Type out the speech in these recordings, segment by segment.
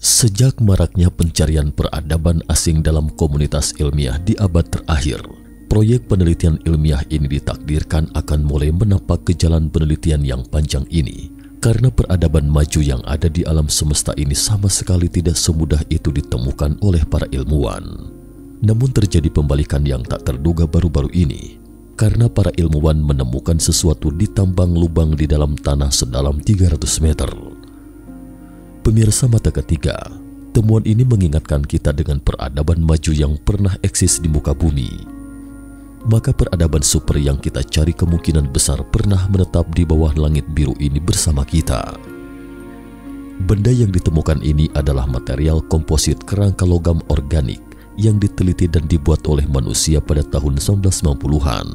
Sejak maraknya pencarian peradaban asing dalam komunitas ilmiah di abad terakhir, proyek penelitian ilmiah ini ditakdirkan akan mulai menapak ke jalan penelitian yang panjang ini, karena peradaban maju yang ada di alam semesta ini sama sekali tidak semudah itu ditemukan oleh para ilmuwan. Namun terjadi pembalikan yang tak terduga baru-baru ini, karena para ilmuwan menemukan sesuatu di tambang lubang di dalam tanah sedalam 300 meter. Pemirsa mata ketiga, temuan ini mengingatkan kita dengan peradaban maju yang pernah eksis di muka bumi. Maka peradaban super yang kita cari kemungkinan besar pernah menetap di bawah langit biru ini bersama kita. Benda yang ditemukan ini adalah material komposit kerangka logam organik yang diteliti dan dibuat oleh manusia pada tahun 1990-an.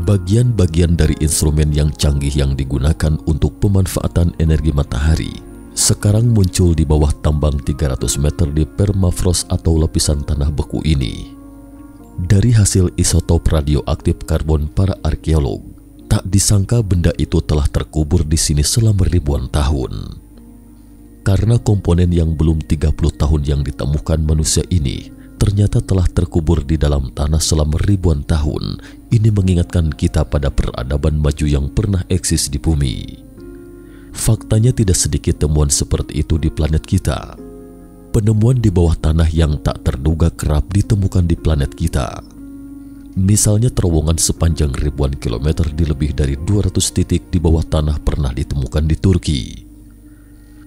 Bagian-bagian dari instrumen yang canggih yang digunakan untuk pemanfaatan energi matahari sekarang muncul di bawah tambang 300 meter di permafrost atau lapisan tanah beku ini. Dari hasil isotop radioaktif karbon para arkeolog, tak disangka benda itu telah terkubur di sini selama ribuan tahun. Karena komponen yang belum 30 tahun yang ditemukan manusia ini ternyata telah terkubur di dalam tanah selama ribuan tahun, ini mengingatkan kita pada peradaban maju yang pernah eksis di bumi. Faktanya tidak sedikit temuan seperti itu di planet kita. Penemuan di bawah tanah yang tak terduga kerap ditemukan di planet kita. Misalnya terowongan sepanjang ribuan kilometer di lebih dari 200 titik di bawah tanah pernah ditemukan di Turki.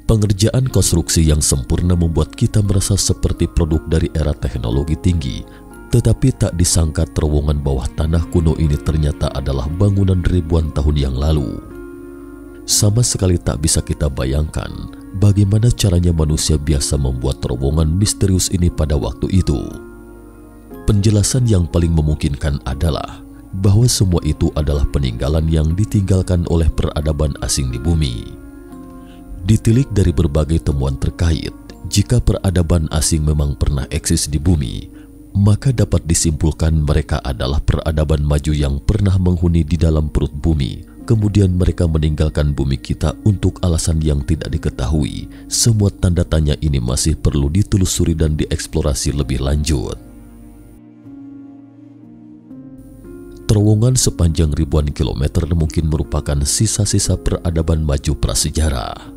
Pengerjaan konstruksi yang sempurna membuat kita merasa seperti produk dari era teknologi tinggi, tetapi tak disangka terowongan bawah tanah kuno ini ternyata adalah bangunan ribuan tahun yang lalu. Sama sekali tak bisa kita bayangkan bagaimana caranya manusia biasa membuat terowongan misterius ini pada waktu itu. Penjelasan yang paling memungkinkan adalah bahwa semua itu adalah peninggalan yang ditinggalkan oleh peradaban asing di bumi. Ditilik dari berbagai temuan terkait, jika peradaban asing memang pernah eksis di bumi, maka dapat disimpulkan mereka adalah peradaban maju yang pernah menghuni di dalam perut bumi. Kemudian mereka meninggalkan bumi kita untuk alasan yang tidak diketahui. Semua tanda tanya ini masih perlu ditelusuri dan dieksplorasi lebih lanjut. Terowongan sepanjang ribuan kilometer mungkin merupakan sisa-sisa peradaban maju prasejarah.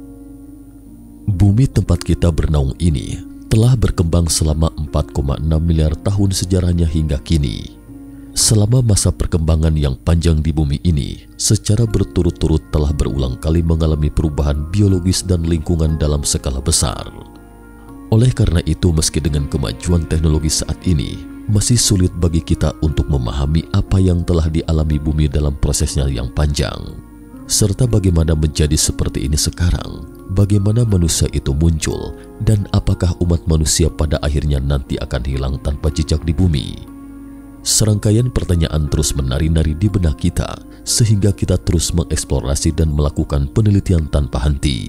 Bumi tempat kita bernaung ini telah berkembang selama 4,6 miliar tahun sejarahnya hingga kini. Selama masa perkembangan yang panjang di bumi ini, secara berturut-turut telah berulang kali mengalami perubahan biologis dan lingkungan dalam skala besar. Oleh karena itu, meski dengan kemajuan teknologi saat ini, masih sulit bagi kita untuk memahami apa yang telah dialami bumi dalam prosesnya yang panjang, serta bagaimana menjadi seperti ini sekarang, bagaimana manusia itu muncul, dan apakah umat manusia pada akhirnya nanti akan hilang tanpa jejak di bumi. Serangkaian pertanyaan terus menari-nari di benak kita, sehingga kita terus mengeksplorasi dan melakukan penelitian tanpa henti.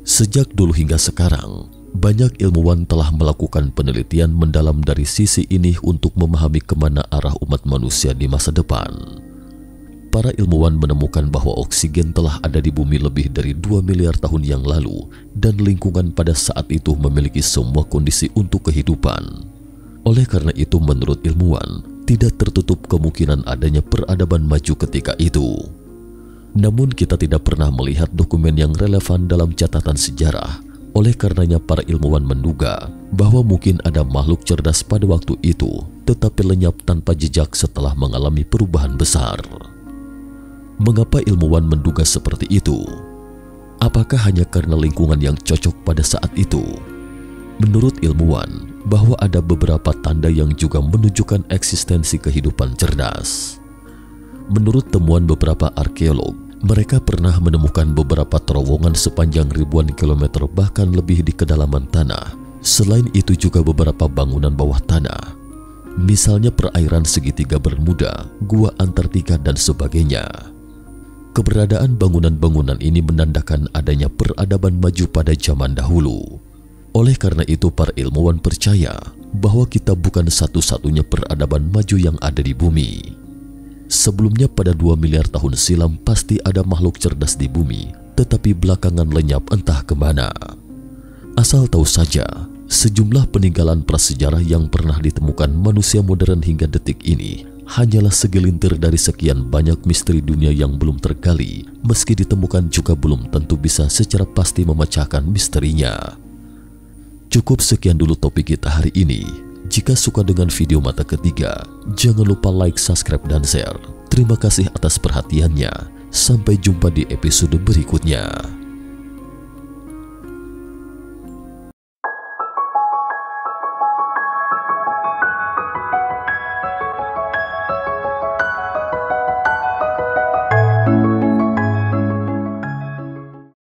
Sejak dulu hingga sekarang, banyak ilmuwan telah melakukan penelitian mendalam dari sisi ini untuk memahami kemana arah umat manusia di masa depan. Para ilmuwan menemukan bahwa oksigen telah ada di bumi lebih dari 2 miliar tahun yang lalu, dan lingkungan pada saat itu memiliki semua kondisi untuk kehidupan. Oleh karena itu, menurut ilmuwan, tidak tertutup kemungkinan adanya peradaban maju ketika itu. Namun kita tidak pernah melihat dokumen yang relevan dalam catatan sejarah. Oleh karenanya para ilmuwan menduga bahwa mungkin ada makhluk cerdas pada waktu itu, tetapi lenyap tanpa jejak setelah mengalami perubahan besar. Mengapa ilmuwan menduga seperti itu? Apakah hanya karena lingkungan yang cocok pada saat itu? Menurut ilmuwan, bahwa ada beberapa tanda yang juga menunjukkan eksistensi kehidupan cerdas. Menurut temuan beberapa arkeolog, mereka pernah menemukan beberapa terowongan sepanjang ribuan kilometer bahkan lebih di kedalaman tanah. Selain itu juga beberapa bangunan bawah tanah, misalnya perairan segitiga Bermuda, gua Antartika, dan sebagainya. Keberadaan bangunan-bangunan ini menandakan adanya peradaban maju pada zaman dahulu. Oleh karena itu, para ilmuwan percaya bahwa kita bukan satu-satunya peradaban maju yang ada di bumi. Sebelumnya pada 2 miliar tahun silam pasti ada makhluk cerdas di bumi, tetapi belakangan lenyap entah kemana. Asal tahu saja, sejumlah peninggalan prasejarah yang pernah ditemukan manusia modern hingga detik ini hanyalah segelintir dari sekian banyak misteri dunia yang belum tergali. Meski ditemukan juga belum tentu bisa secara pasti memecahkan misterinya. Cukup sekian dulu topik kita hari ini. Jika suka dengan video mata ketiga, jangan lupa like, subscribe, dan share. Terima kasih atas perhatiannya. Sampai jumpa di episode berikutnya.